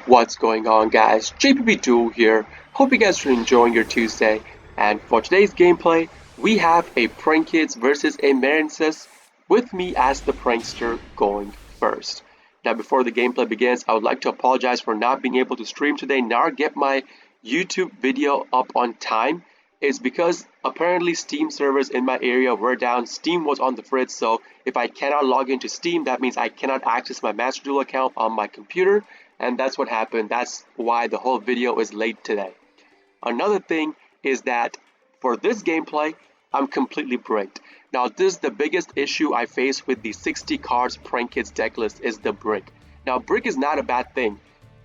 What's going on, guys? JPP Duel here. Hope you guys are enjoying your Tuesday. And for today's gameplay, we have a Prank Kids versus a Marincess with me as the prankster going first. Now, before the gameplay begins, I would like to apologize for not being able to stream today nor get my YouTube video up on time. It's because apparently Steam servers in my area were down. Steam was on the fritz, so if I cannot log into Steam, that means I cannot access my Master Duel account on my computer, and that's what happened. That's why the whole video is late today. Another thing is that for this gameplay, I'm completely bricked. Now, this is the biggest issue I face with the 60 cards Prank Kids deck list is the brick. Now, brick is not a bad thing.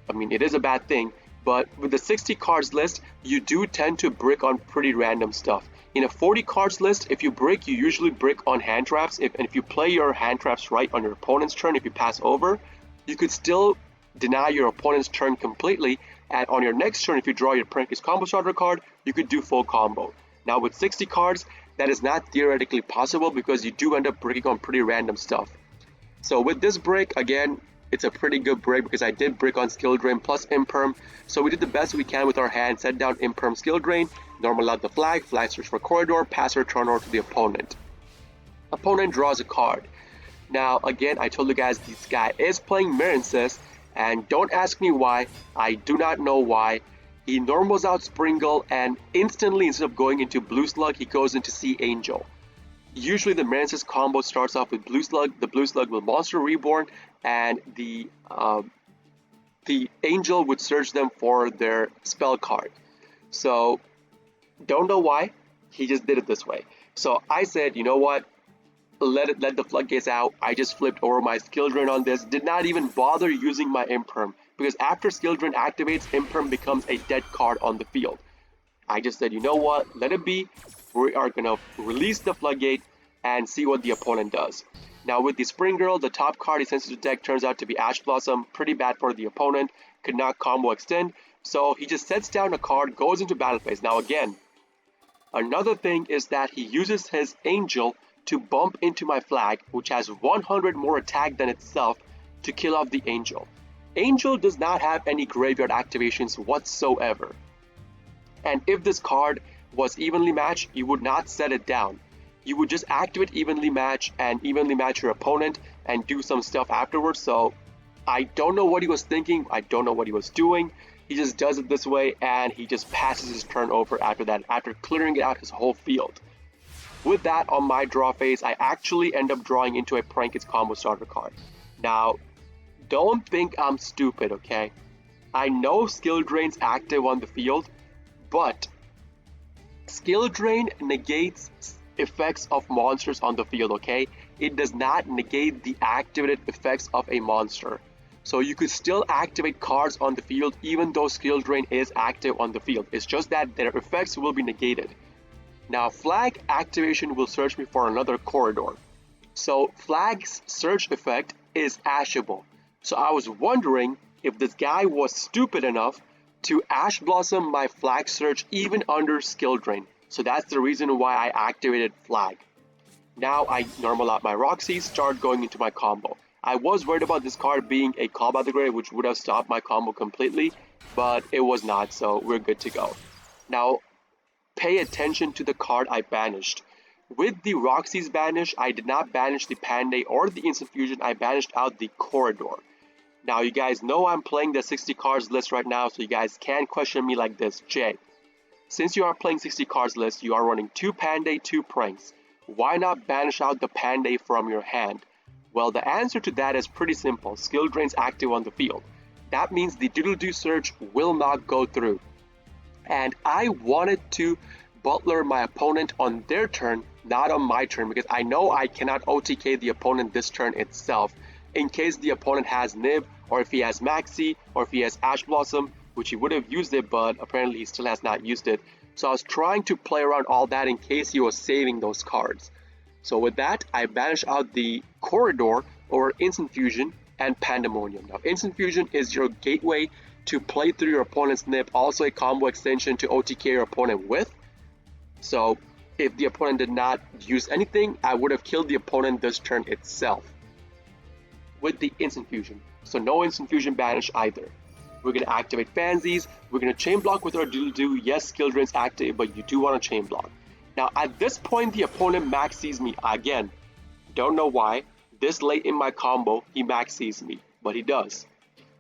I mean, it is a bad thing, but with the 60 cards list, you do tend to brick on pretty random stuff. In a 40 cards list, if you brick, you usually brick on hand traps. And if you play your hand traps right on your opponent's turn, if you pass over, you could still deny your opponent's turn completely, and on your next turn, if you draw your Prank Kids combo starter card, you could do full combo. Now with 60 cards, that is not theoretically possible because you do end up bricking on pretty random stuff. So with this brick, again, it's a pretty good brick because I did brick on skill drain plus imperm. So we did the best we can with our hand, set down imperm skill drain, normal out the flag search for corridor, pass our turn over to the opponent. Opponent draws a card. Now again, I told you guys this guy is playing Marincess, and don't ask me why. I do not know why. He normals out Springle, and instantly, instead of going into Blue Slug, he goes into Sea Angel. Usually the Marincess combo starts off with Blue Slug. The Blue Slug will Monster Reborn, and the Angel would search them for their spell card. So, don't know why. He just did it this way. So I said, you know what? Let the floodgates out. I just flipped over my skill drain on this. Did not even bother using my imperm, because after skill drain activates, imperm becomes a dead card on the field. I just said, you know what? Let it be. We are gonna release the floodgate and see what the opponent does. Now with the Spring Girl, the top card he sends to the deck turns out to be Ash Blossom. Pretty bad for the opponent. Could not combo extend. So he just sets down a card, goes into battle phase. Now again, another thing is that he uses his Angel to bump into my flag, which has 100 more attack than itself, to kill off the Angel. Angel does not have any graveyard activations whatsoever. And if this card was evenly matched, you would not set it down. You would just activate evenly match and evenly match your opponent and do some stuff afterwards. So I don't know what he was thinking. I don't know what he was doing. He just does it this way, and he just passes his turn over after that, after clearing out his whole field. With that, on my draw phase, I actually end up drawing into a Prank Kids combo starter card. Now, don't think I'm stupid, okay? I know skill drain's active on the field, but skill drain negates effects of monsters on the field, okay? It does not negate the activated effects of a monster. So you could still activate cards on the field even though skill drain is active on the field. It's just that their effects will be negated. Now, flag activation will search me for another corridor. So flag's search effect is ashable. So I was wondering if this guy was stupid enough to Ash Blossom my flag search even under skill drain. So that's the reason why I activated flag. Now I normal out my Roxy, start going into my combo. I was worried about this card being a Call by the Grave, which would have stopped my combo completely, but it was not, so we're good to go. Now, pay attention to the card I banished. With the Roxy's banish, I did not banish the Panday or the Instant Fusion, I banished out the Corridor. Now you guys know I'm playing the 60 cards list right now, so you guys can't question me like this. Jay, since you are playing 60 cards list, you are running 2 Panday, 2 Pranks. Why not banish out the Panday from your hand? Well, the answer to that is pretty simple. Skill drain's active on the field. That means the Doodle-Doo search will not go through. And I wanted to butler my opponent on their turn, not on my turn, because I know I cannot OTK the opponent this turn itself, in case the opponent has Nib, or if he has Maxi, or if he has Ash Blossom, which he would have used it, but apparently he still has not used it. So I was trying to play around all that in case he was saving those cards. So with that, I banish out the Corridor or Instant Fusion and Pandemonium. Now, Instant Fusion is your gateway to play through your opponent's Nib, also a combo extension to OTK your opponent with. So if the opponent did not use anything, I would have killed the opponent this turn itself with the Instant Fusion. So no Instant Fusion banish either. We're going to activate Fancies. We're going to chain block with our Doodle-Doo. Yes, skill drain's active, but you do want to chain block. Now, at this point, the opponent max sees me again. Don't know why. This late in my combo, he max sees me, but he does.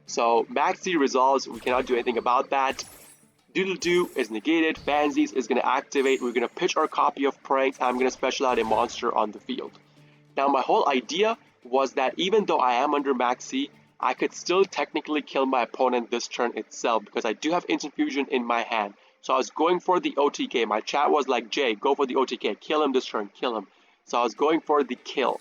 So Maxi resolves. We cannot do anything about that. Doodle-Doo is negated. Fancies is going to activate. We're going to pitch our copy of Pranks. I'm going to special out a monster on the field. Now, my whole idea was that even though I am under Maxi, I could still technically kill my opponent this turn itself because I do have Instant Fusion in my hand. So I was going for the OTK. My chat was like, Jay, go for the OTK. Kill him this turn. Kill him. So I was going for the kill.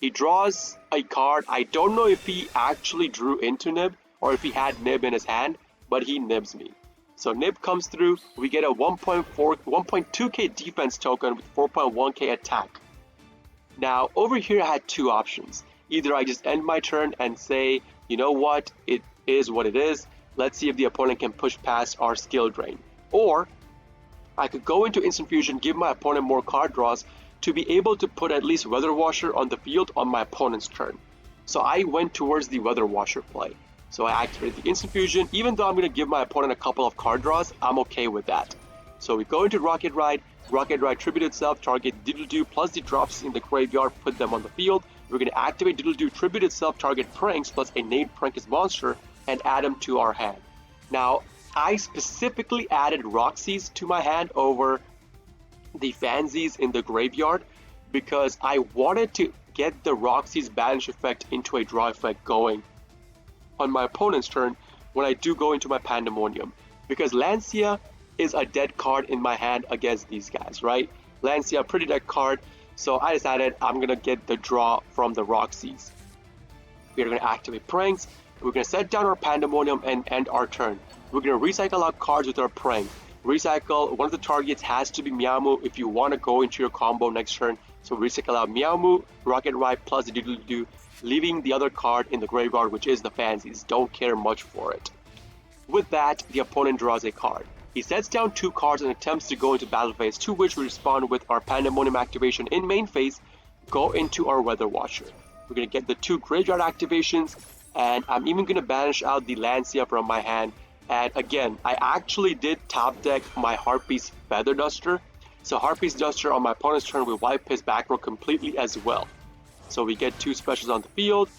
He draws a card. I don't know if he actually drew into Nib or if he had Nib in his hand, but he nibs me. So Nib comes through. We get a 1.2k defense token with 4.1k attack. Now, over here I had two options. Either I just end my turn and say, you know what, it is what it is. Let's see if the opponent can push past our skill drain. Or I could go into Instant Fusion, give my opponent more card draws to be able to put at least Weather Washer on the field on my opponent's turn. So I went towards the Weather Washer play. So I activated the Instant Fusion. Even though I'm going to give my opponent a couple of card draws, I'm okay with that. So we go into Rocket Ride. Rocket Ride tribute itself, target Doodle-Doo plus the drops in the graveyard, put them on the field. We're going to activate Doodle-Doo tribute itself, target Pranks plus a named Prankist monster, and add them to our hand. Now, I specifically added Roxy's to my hand over the Fancies in the graveyard because I wanted to get the Roxy's banish effect into a draw effect going on my opponent's turn when I do go into my Pandemonium. Because Lancia is a dead card in my hand against these guys, right? Lancia, pretty dead card. So I decided I'm going to get the draw from the Roxy's. We're going to activate Pranks. We're going to set down our Pandemonium and end our turn. We're going to recycle out cards with our Prank. Recycle, one of the targets has to be Meowmoo if you want to go into your combo next turn. So recycle out Meowmoo, Rocket Ride plus the Doodle-Doo, leaving the other card in the graveyard, which is the Fancies. Don't care much for it. With that, the opponent draws a card. He sets down two cards and attempts to go into battle phase, to which we respond with our Pandemonium activation in main phase, go into our Weather Watcher. We're going to get the two graveyard activations, and I'm even going to banish out the Lancia from my hand. And again, I actually did top deck my Harpy's Feather Duster. So Harpy's Duster on my opponent's turn will wipe his back row completely as well. So we get two specials on the field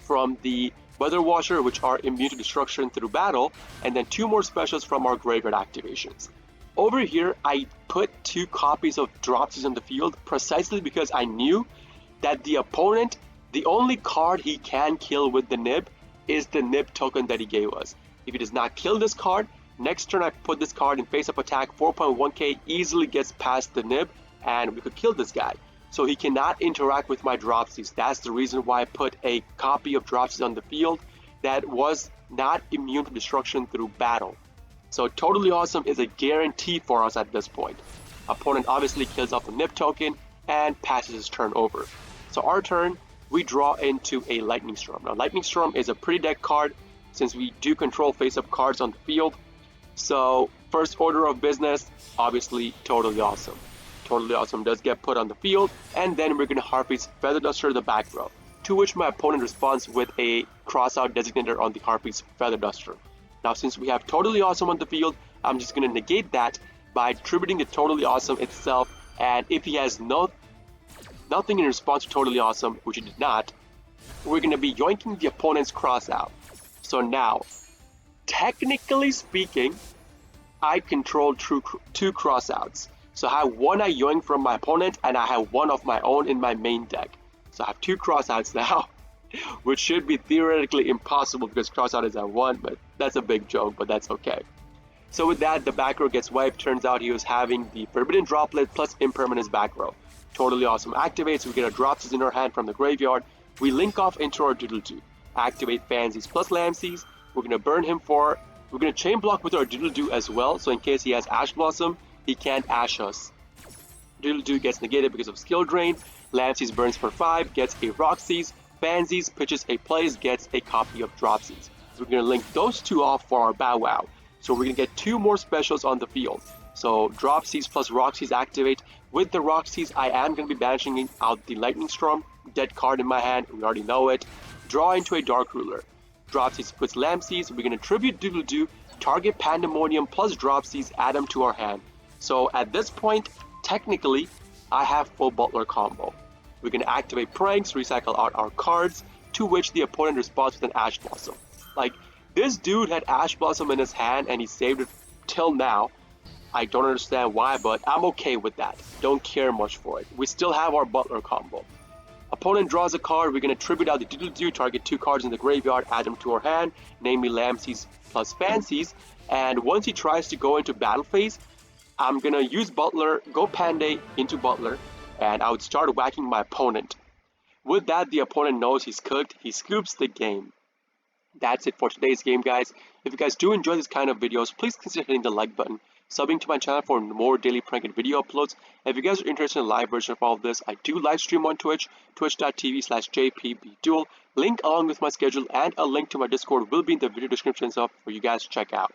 from the Weather Washer, which are immune to destruction through battle, and then two more specials from our graveyard activations. Over here, I put two copies of Dropsies on the field precisely because I knew that the opponent, the only card he can kill with the Nib is the Nib token that he gave us. If he does not kill this card, next turn I put this card in face-up attack, 4.1k easily gets past the Nib, and we could kill this guy. So he cannot interact with my Dropsies. That's the reason why I put a copy of Dropsies on the field that was not immune to destruction through battle. So Totally Awesome is a guarantee for us at this point. Opponent obviously kills off the Nib token and passes his turn over. So our turn, we draw into a Lightning Storm. Now Lightning Storm is a pretty dead card since we do control face-up cards on the field. So first order of business, obviously Totally Awesome. Totally Awesome does get put on the field, and then we're going to Harpy's Feather Duster the back row, to which my opponent responds with a crossout designator on the Harpy's Feather Duster. Now since we have Totally Awesome on the field, I'm just going to negate that by tributing the Totally Awesome itself, and if he has nothing in response to Totally Awesome, which he did not, we're going to be yoinking the opponent's crossout. So now, technically speaking, I control two crossouts. So I have one I yoink from my opponent, and I have one of my own in my main deck. So I have two crossouts now, which should be theoretically impossible because crossout is at 1, but that's a big joke, but that's okay. So with that, the back row gets wiped. Turns out he was having the Forbidden Droplet plus Impermanence back row. Totally Awesome activates. We get our Dropsies in our hand from the graveyard. We link off into our Doodle-Doo. Activate Fancies plus Lampsies. We're going to burn him for... We're going to chain block with our Doodle-Doo as well, so in case he has Ash Blossom, he can't Ash us. Doodle-Doo gets negated because of skill drain. Lampsies burns for 5, gets a Roxy's. Fancies pitches a plays, gets a copy of Dropsies. So we're going to link those two off for our Bow Wow. So we're going to get two more specials on the field. So Dropsies plus Roxy's activate. With the Roxy's, I am going to be banishing out the Lightning Storm. Dead card in my hand, we already know it. Draw into a Dark Ruler. Dropsies puts Lampsies. We're gonna tribute Doodle-Doo, target Pandemonium plus Dropsies, add them to our hand. So at this point, technically, I have full Butler combo. We can activate Pranks, recycle out our cards, to which the opponent responds with an Ash Blossom. Like, this dude had Ash Blossom in his hand and he saved it till now. I don't understand why, but I'm okay with that. Don't care much for it. We still have our Butler combo. Opponent draws a card, we're going to tribute out the Doodle-Doo, target 2 cards in the graveyard, add them to our hand, namely Lampsies plus Fancies, and once he tries to go into battle phase, I'm going to use Butler, go Panday into Butler, and I would start whacking my opponent. With that, the opponent knows he's cooked, he scoops the game. That's it for today's game, guys. If you guys do enjoy this kind of videos, please consider hitting the like button, subbing to my channel for more daily prank and video uploads. If you guys are interested in a live version of all of this, I do live stream on Twitch, twitch.tv/jpbduel. Link along with my schedule and a link to my Discord will be in the video description for you guys to check out.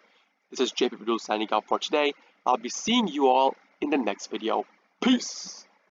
This is JPBduel signing out for today. I'll be seeing you all in the next video. Peace!